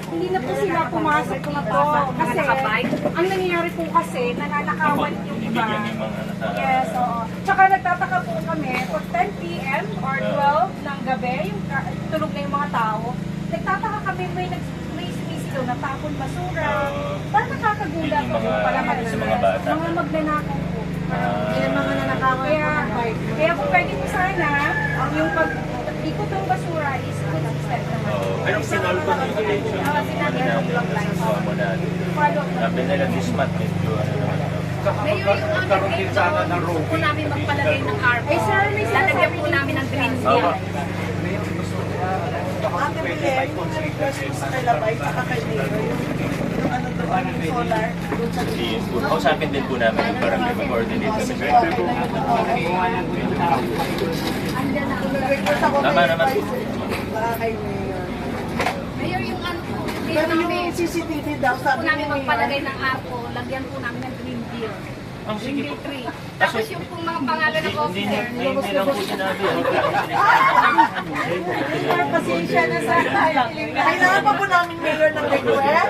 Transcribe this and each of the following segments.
Hindi na po sila pumasok na to kasi ang nangyayari po kasi nananakawan yung iba. Yes, oo. Tsaka nagtataka po kami pag 10 p.m. or 12 ng gabi, yung tulog na yung mga tao, nagtataka kami may sumisigaw na tapon basura. Parang nakakagulat po pala mga magnanakaw po. Yung mga nanakawan po. Kaya kung pwede po sana, yung ikot ng basura is consistent naman. Pero sinolve ko yung attention. Sinabi ng block line. Sabi nila this month, medyo ano naman. Mayor, yung under gate doon, gusto po namin magpalagay ng RPO. Ay, sir, may Lalagyan po namin ng green seal. Ate Belen, yung request ko sa Kalabay, saka kay Mayor, yung ano doon, yung solar, doon sa Yes, kausapin din po namin yung barangay mag-coordinate kami. request ako Tama kay naman. Saka kay Mayor. Mayor, yung ano po, Pero yung CCTV daw, po sabi namin ni magpalagay Mayor, ng RPO, lagyan po namin ng green seal. Ang sige Green po. tree. Tapos yung pong mga pangalan ng officer, Hindi lang po sinabi. Mayor, pasensya na sa tayo. Kailangan pa po namin Mayor ng request.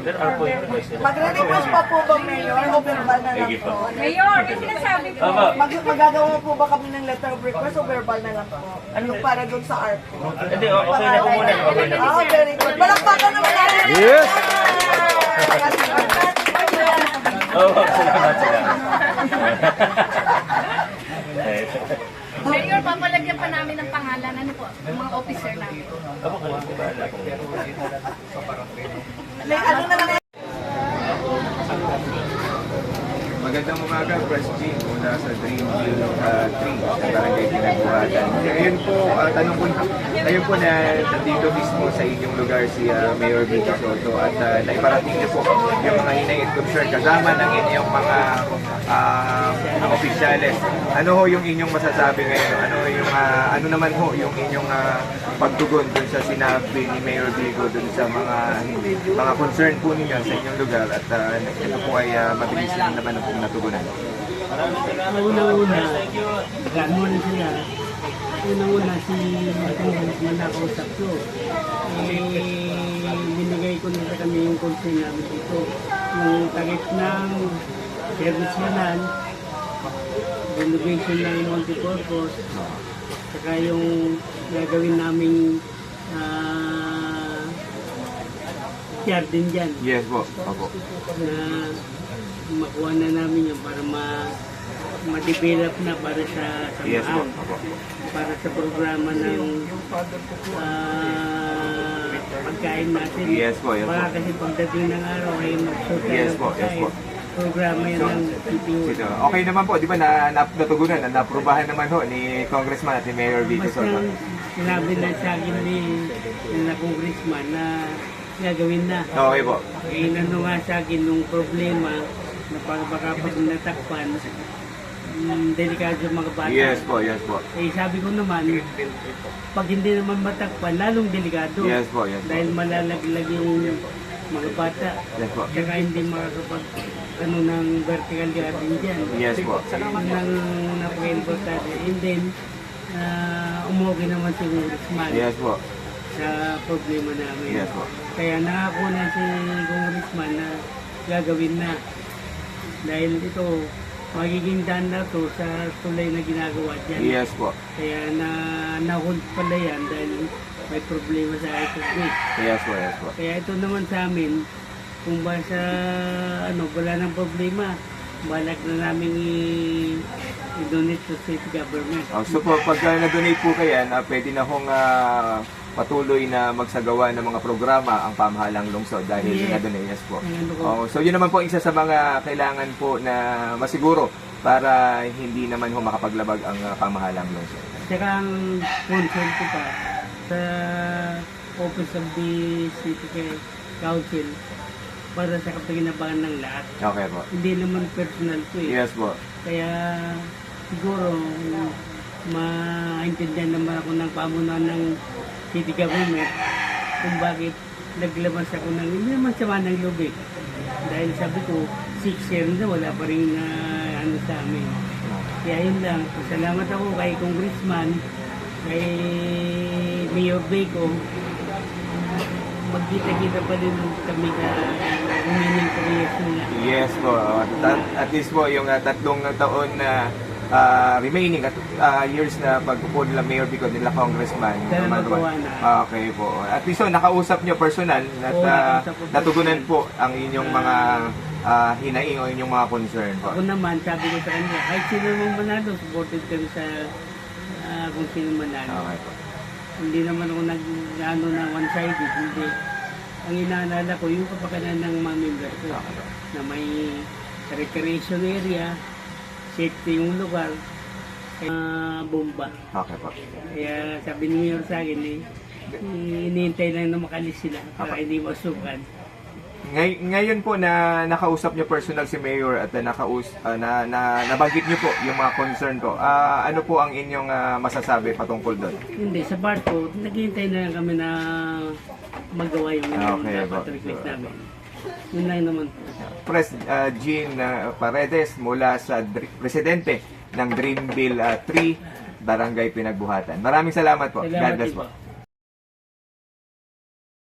There are po yung request nila. Magre-request pa po ba Mayor o verbal na lang Sige po? po. Mayor, may sinasabi po. Aba, Magagawa po ba kami ng letter of request o verbal na lang po? Yung para doon sa RPO. hindi, okay na po muna. Okay na po. Ah, very good. Palakpakan naman natin. Yes! Oo, salamat sila. Mayor, papalagyan pa namin ng pangalan, ano po, ng mga officer namin. Ako kung ano ba alam kung Ano na lang Magandang umaga, Press G, mula sa Dreamville 3 sa Barangay Pinagbuhatan. Ngayon po, tanong ko, ngayon po na nandito mismo sa inyong lugar si Mayor Vicky Soto at naiparating niyo po yung mga hinay at concern kasama ng inyong mga opisyales. Ano ho yung inyong masasabi ngayon? Ano naman ho yung inyong pagtugon dun sa sinabi ni Mayor Vico dun sa mga concern po ninyo sa inyong lugar at ito po ay mabilis lang naman ang natugunan. Una-una, nag-ano sila. Una-una si Congressman na kausap ko. Binigay ko na sa kami yung concern namin dito. Yung takip ng service yanan, renovation ng multipurpose, saka yung gagawin naming garden dyan. Yes po, opo. Na makuha na namin yun para ma-develop na para sa Yes po, samahan, opo. para sa programa ng pagkain natin. Yes po, yes po. Para kasi pagdating ng araw ay magsuot tayo Yes ng po, yes pagkain. po. Programa yan ng PPO. Okay naman po, di ba natugunan, na-aprobahan naman ho ni Congressman at ni Mayor Vico Basta Soto. sinabi na sa akin na congressman na gagawin na. Okay po. Inano nga sa akin nung problema na baka pag natakpan, delikado yung mga bata. Yes po, yes po. Eh sabi ko naman, pag hindi naman matakpan, lalong delikado. Yes po, yes po. Dahil malalaglag yung mga bata. Yes po. Tsaka hindi makakapag ng vertical garden dyan. Yes po. Nang napaka-importante. And then, umuwi naman si Congressman Yes po. sa problema namin. Yes po. Kaya nangako na si Congressman na gagawin na. Dahil ito, magiging daan na to sa tulay na ginagawa dyan. Yes po. Kaya na-hold pala yan dahil may problema sa ISSB. Yes po, yes po. Kaya ito naman sa amin, kung ba sa wala nang problema, balak na namin i-donate to state government. So po, pag na-donate po kayo, pwede na hong patuloy na magsagawa ng mga programa ang pamahalang lungsod dahil Yes. na-donate. Yes po. Ano ko? So yun naman po isa sa mga kailangan po na masiguro para hindi naman ho makapaglabag ang pamahalang lungsod. Tsaka ang concern ko pa sa Office of the City Council para sa kapaginabangan ng lahat. Okay po. Hindi naman personal ko eh. Yes po. Kaya siguro maintindihan naman ako ng pamunuan ng city government kung bakit naglabas ako ng hindi naman sama ng loob eh. Dahil sabi ko, 6 years na wala pa rin sa amin. Kaya yun lang. Salamat ako kay Congressman, kay Mayor Vico, magkita-kita pa din kami ka remaining 3 years nila. Yes po. At least po yung tatlong taon na remaining at years na pagpupo nila Mayor Vico nila Congressman. Sana magawa na. Okay po. At least nakausap nyo personal at Oo, nakausap ko natugunan personal. po ang inyong mga hinaing o inyong mga concern po. Ako naman, sabi ko sa kanila, kahit sino mong manalo, supported kami sa kung sino manalo. Okay po. Hindi naman ako nag-ano na one-sided, hindi. Ang inaalala ko, yung kapakanan ng mga member ko na may recreation area, safety yung lugar, bomba. Okay po. Kaya sabi ni Mayor sa akin, iniintay lang na makalis sila para hindi masukan. Ngayon po na nakausap niyo personal si Mayor at nabanggit niyo po yung mga concern ko. Ano po ang inyong masasabi patungkol doon? Hindi, sa part ko, naghihintay na lang kami na magawa yung Okay, dapat po. request namin. Yun lang naman po. Pres Jean Paredes mula sa presidente ng Dream Bill 3 Barangay Pinagbuhatan. Maraming salamat po. God Salamat bless din po. po.